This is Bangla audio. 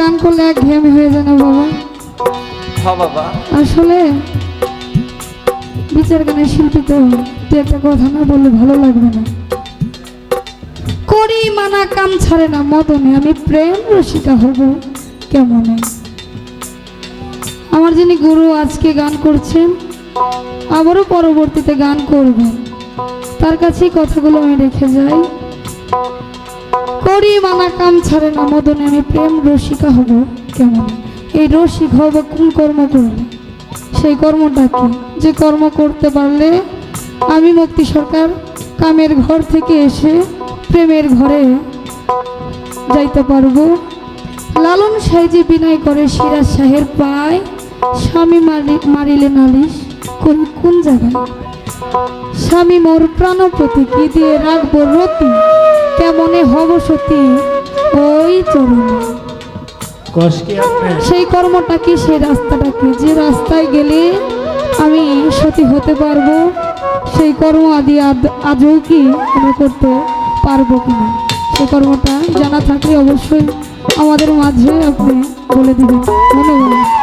গান করলে এক ঘেম হয়ে যায় না বাবা? হ্যাঁ বাবা। আসলে বিচার গানের শিল্পী তো তুই একটা কথা না বললে ভালো লাগবে না। করি মানা কাম ছাড়ে না মদনে আমি প্রেম রসিকা হব কেমনে। আমার যিনি গুরু আজকে গান করছেন আবারও পরবর্তীতে গান করবেন, তার কাছেই কথাগুলো আমি রেখে যাই। করি মানা কাম ছাড়ে না মদনে আমি প্রেম রসিকা হব কেমন। এই রসিক হব কোন কর্ম করলে? সেই কর্মটা কি? যে কর্ম করতে পারলে আমি মুক্তি সরকার কামের ঘর থেকে এসে প্রেমের ঘরে যাইতে পারবো। লালন সাইজে বিনয় করে সিরাজ শাহের পায়, স্বামী মারিলে নালিশ করি কোন জায়গায়। স্বামী মোর প্রাণপতি, কি দিয়ে রাখবো রতি, কেমনে হব সতী ওই চরণে। কষ্টে আপনি সেই কর্মটা কি, সেই রাস্তাটা কি, যে রাস্তায় গেলে আমি সতী হতে পারবো, সেই কর্ম আদি আজও কি আমরা করতে পারবো কিনা, সেই কর্মটা জানা থাকলে অবশ্যই আমাদের মাঝে আপনি বলে দিবেন। ধন্যবাদ।